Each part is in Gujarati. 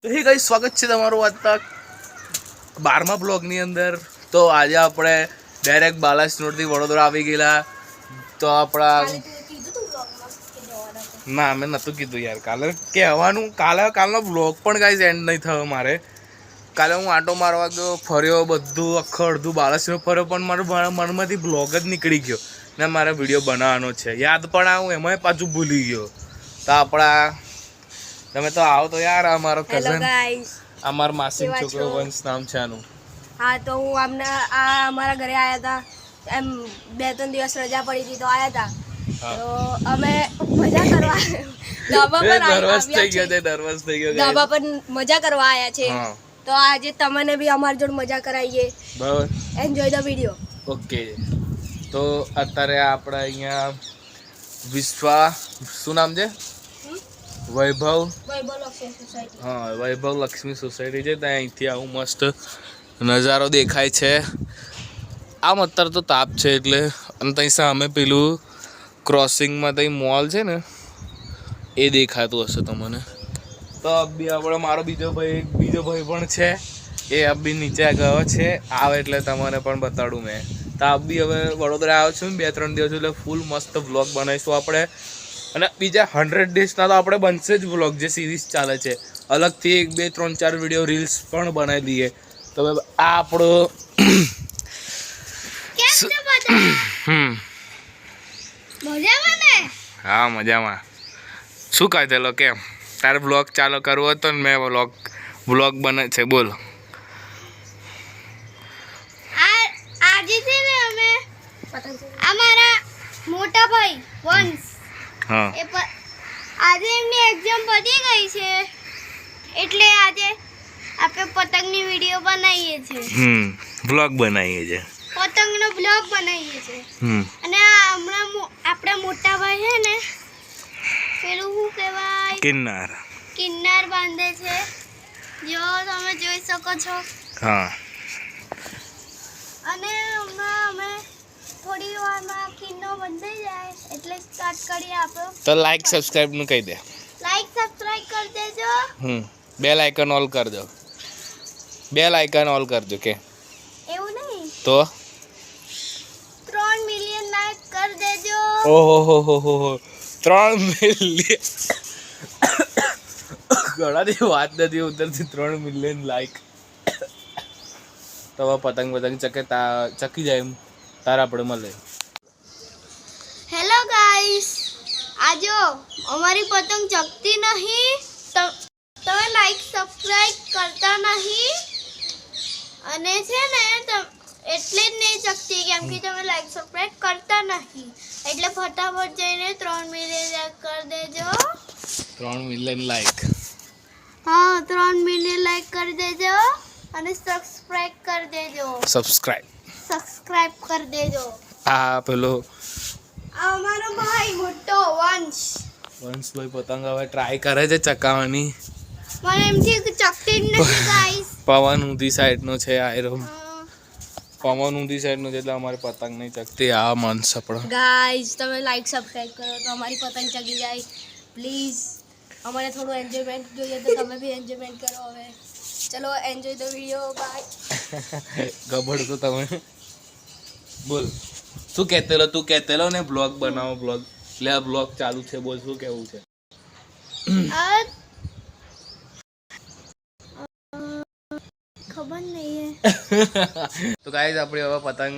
તો હે ગાઈસ, સ્વાગત છે તમારું આજના 12મા બ્લોગની અંદર। તો આજે આપણે ડાયરેક્ટ બાલાસિનોરથી વડોદરા આવી ગયેલા। તો આપણા ના, મેં નહોતું કીધું યાર, કાલે કહેવાનું, કાલનો બ્લોગ પણ ગાઈસ એન્ડ નહીં થયો મારે। કાલે હું આંટો મારવા ગયો, ફર્યો, બધું અડધું બાલાસિનોર ફર્યો, પણ મારા મનમાંથી બ્લોગ જ નીકળી ગયો ને મારે વિડીયો બનાવવાનો છે। યાદ પણ આવું એમાંય પાછું ભૂલી ગયો। તો આપણા તમે તો આવો તો યાર, અમારો કઝન, અમાર માસીનો છોકરો વંશ નામ છે આનું। હા, તો હું અમારા ઘરે આવ્યા હતા, એમ 2-3 દિવસ રજા પડી હતી તો આવ્યા હતા। તો અમે મજા કરવા ધાબા પર મજા કરવા આવ્યા છે। તો આજે તમને બી અમારી જોડે મજા કરાવીએ, બરાબર? Enjoy the video. ઓકે, તો અત્યારે આપણે અહીંયા વિશ્વા, શું નામ છે? વૈભવ લક્ષ્મી સોસાયટી છે। ત્યાં અહીંથી આવું મસ્ત નજારો દેખાય છે। આમ અત્યારે તો તાપ છે એટલે, અને ત્યાં સામે પેલું ક્રોસિંગમાં ત્યાં મોલ છે ને, એ દેખાતું હશે તમને। તો બી આપણે મારો બીજો ભાઈ પણ છે, એ બી નીચે ગયો છે, આવે એટલે તમને પણ બતાડું મેં। તો બી હવે વડોદરા આવ્યો છું 2-3 દિવસ, એટલે ફૂલ મસ્ત વ્લોગ બનાવીશું આપણે। અને બીજા 100 ડેઝના તો આપણે બનશે જ વ્લોગ, જે સિરીઝ ચાલે છે। અલગથી 1, 2, 3, 4 વિડીયો રીલ્સ પણ બનાવી દઈએ। તો આ આપણો હા, મજામાં। શું કહી દેલો, કેમ તારે વ્લોગ ચાલુ કરવો હતો ને મેં વ્લોગ બને છે, બોલ। આજે છે ને અમે અમારા મોટા ભાઈ વંશ, હા, આજે એમની એક્ઝામ પતી ગઈ છે, એટલે આજે આપણે પતંગની વિડીયો બનાવીએ છીએ। વ્લોગ બનાવીએ છીએ, પતંગનો બ્લોગ બનાવીએ છીએ। અને હમણાં આપણા મોટા ભાઈ છે ને, પેલું શું કહેવાય, કિન્નાર બાંધે છે, જો તમે જોઈ શકો છો। હા, અને હમણાં અમે થોડી વારમાં કિન્નો બંધાઈ જાય એટલે સ્ટાર્ટ કરીએ આપણો। તો લાઈક સબસ્ક્રાઇબ નું કહી દે। લાઈક સબસ્ક્રાઇબ કરી દેજો। બેલ આઇકન ઓલ કરજો, બેલ આઇકન ઓલ કરજો કે એવું નહીં તો 3 મિલિયન લાઈક કરી દેજો। ઓહો 3 મિલિયન ઘણાની વાત નથી ઉતરતી, 3 મિલિયન લાઈક। તો પતંગ ચકી જાય એમ તારા આપણે મળે। હેલો ગાઈસ, આજો અમારી પતંગ ચકતી નહીં, તમે લાઈક સબસ્ક્રાઇબ કરતા નહીં, અને છે ને એટલે જ નહીં ચકતી કેમ કે તમે લાઈક સબસ્ક્રાઇબ કરતા નહીં। એટલે ફટાફટ જઈને 3 મિલિયન લાઈક કરી દેજો। 3 મિલિયન લાઈક, હા, 3 મિલિયન લાઈક કરી દેજો અને સબસ્ક્રાઇબ કરી દેજો। સબસ્ક્રાઇબ કરી દેજો। આ પેલો અમારો ભાઈ મોટો વંશભાઈ પતંગ હવે ટ્રાય કરે છે ચકાવવાની, મને એમથી ચકતી જ નથી ગાઈસ। પવન ઊંધી સાઈડનો છે આયરો, પવન ઊંધી સાઈડનો છે એટલે અમારી પતંગ નહીં ચકતી। આ માનસ આપણો ગાઈસ, તમે લાઈક સબસ્ક્રાઇબ કરો તો અમારી પતંગ ચગી જાય પ્લીઝ। અમારે થોડું એન્જોયમેન્ટ જોઈએ તો તમે બી એન્જોયમેન્ટ કરો। હવે ચલો, એન્જોય ધ વિડીયો, બાય। ગબડ તો તમે બોલ, શું કહેતેલો તું? કહેતેલો ને બ્લોગ બનાવો, બ્લોગ એટલે આ બ્લોગ ચાલુ છે, બોલ શું કહેવું છે? ખબર નહીં તો ગાઈસ, આપણે હવે પતંગ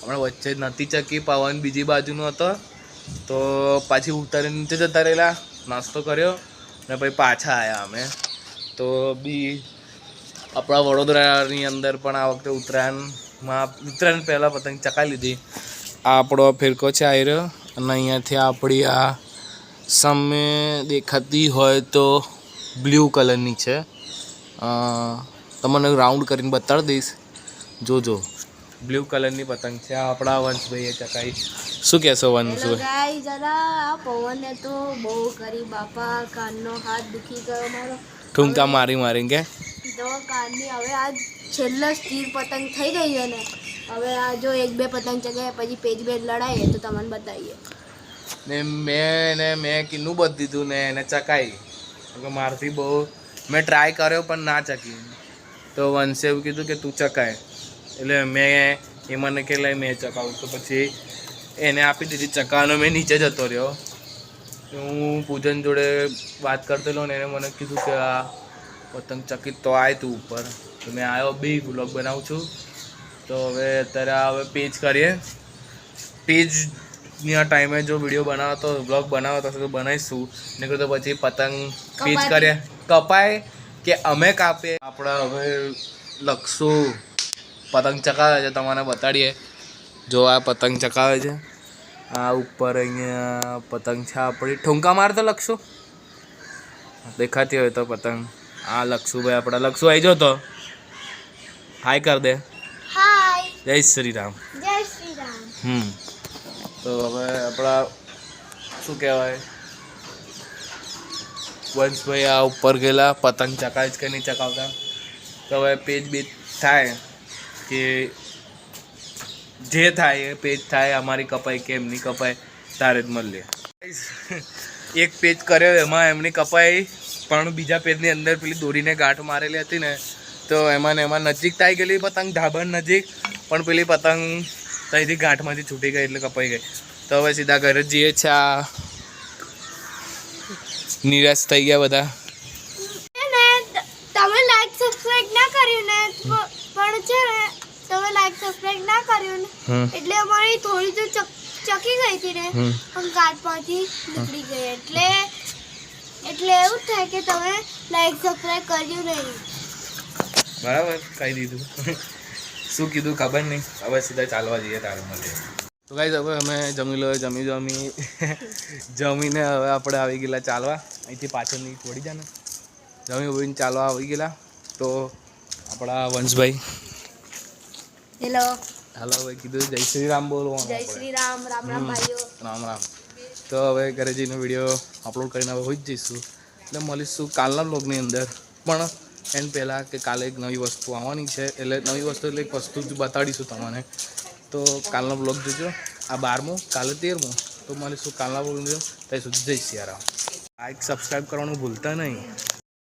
હમણાં વચ્ચે નથી ચકી, પવન બીજી બાજુનો હતો તો પાછી ઉતારી નીચે જતા રહેલા, નાસ્તો કર્યો ને પછી પાછા આવ્યા અમે। તો બી આપણા વડોદરાની અંદર પણ આ વખતે ઉત્તરાયણ પહેલાં પતંગ ચકાવી લીધી। આ આપણો ફિરકો છે આયરો, અને અહીંયાથી આપણી આ સામે દેખાતી હોય તો બ્લુ કલરની છે, તમને રાઉન્ડ કરીને બતાડી દઈશ, જોજો, બ્લુ કલરની પતંગ છે। આ આપણા વંશભાઈએ ચકાવી। શું કહેશો વંશભાઈ? ગાઈસ, જરા પવને તો બહુ કરી બાપા, કાનનો હાથ દુખી ગયો મારો, ઠુમકા મારી કે તો કાનની હવે આ છેલ્લો સ્થિર પતંગ થઈ ગઈ છે ને, હવે આ જો 1-2 પતંગ ચગાવે પછી પેજ લડાઈએ તો તમને બતાવીએ। ને મેં કીનું બધી દીધું ને એને ચકાવી, મારથી બહુ મેં ટ્રાય કર્યો પણ ના ચકી. તો વંશે એવું કીધું કે તું ચકાય, એટલે એ મને કે લઈ મેં ચકાવું. તો પછી એને આપી દીધી ચકાવવાનો. મેં નીચે જતો રહ્યો. હું પૂજન જોડે વાત કરતો હતો ને એને મને કીધું કે આ પતંગ ચકી તો આય તું ઉપર. તો મેં આવ્યો બી વ્લોગ બનાવું છું. તો હવે અત્યારે પેજ કરીએ. પેજના ટાઈમે જો વિડીયો બનાવતો વ્લોગ બનાવતો હશે તો બનાવીશું. ને તો પછી પતંગ પેજ કરીએ કપાય કે અમે કાપીએ. આપણે હવે લખશું પતંગ ચકાવે છે તમને બતાડીએ. જો આ પતંગ ચકાવે છે. આ ઉપર અહીંયા પતંગ છે આપણી. ઠુમકા માર તો લખશું દેખાતી હોય તો પતંગ. આ લખશું ભાઈ આપણા. લખશું આવી જાઓ તો હાય કર દે. હાય. જય શ્રી રામ. જય શ્રી રામ. તો હવે આપણા શું કહેવાય વંશભાઈ આ ઉપર ગયેલા પતંગ ચકાવે જ કે નહીં ચકાવતા. તો હવે પેજ બેજ થાય કે જે થાય એ પેજ થાય. અમારી કપાય કે એમની કપાય તારે જ મળીએ. એક પેજ કર્યો એમાં એમની કપાઈ, પણ બીજા પેજની અંદર પેલી દોરીને ગાંઠ મારેલી હતી ને તો એમાં નજીક થઈ ગયેલી પતંગ ઢાબા નજીક, પણ પેલી પતંગ ત્યાંથી ગાંઠમાંથી છૂટી ગઈ એટલે કપાઈ ગઈ. તો હવે સીધા ઘરે જઈએ છે. આ નિરાશ થઈ ગયા બધા. તમે લાઈક સબસ્ક્રાઇબ ના કર્યું ને પણ છે ને તમે લાઈક સબસ્ક્રાઇબ ના કર્યું ને એટલે અમારી થોડી તો ચકી ગઈ હતી ને પણ ગાંઠમાંથી નીકળી ગઈ. એટલે એવું થાય કે તમે લાઈક સબસ્ક્રાઇબ કર્યું નહીં. બરાબર કહી દીધું. શું કીધું ખબર નહીં. હવે સીધા ચાલવા જઈએ તારે મળીએ. તો ગાઈઝ હવે અમે જમીને હવે આપણે આવી ગયેલા ચાલવા. અહીંથી પાછળની થોડી જાય ને જમીને ચાલવા આવી ગયેલા. તો આપણા વંશભાઈ હેલો ભાઈ કીધું જય શ્રી રામ બોલવાનું. જય શ્રી રામ. રામ રામ ભાઈઓ. રામ રામ. તો હવે ઘરે જઈને વિડીયો અપલોડ કરીને હવે હોઈ જ જઈશું. એટલે મળીશું કાલના બ્લોગની અંદર. પણ એન પહેલાં કે કાલે એક નવી વસ્તુ આવવાની છે. એટલે નવી વસ્તુ એટલે એક વસ્તુ જ બતાડીશું તમને. તો કાલનો બ્લોગ જોજો. આ 12મો કાલે 13મો. તો મળીશું કાલના બ્લોગ જોજો. ત્યાં સુધી જય સિયારામ. લાઈક સબસ્ક્રાઈબ કરવાનું ભૂલતા નહીં.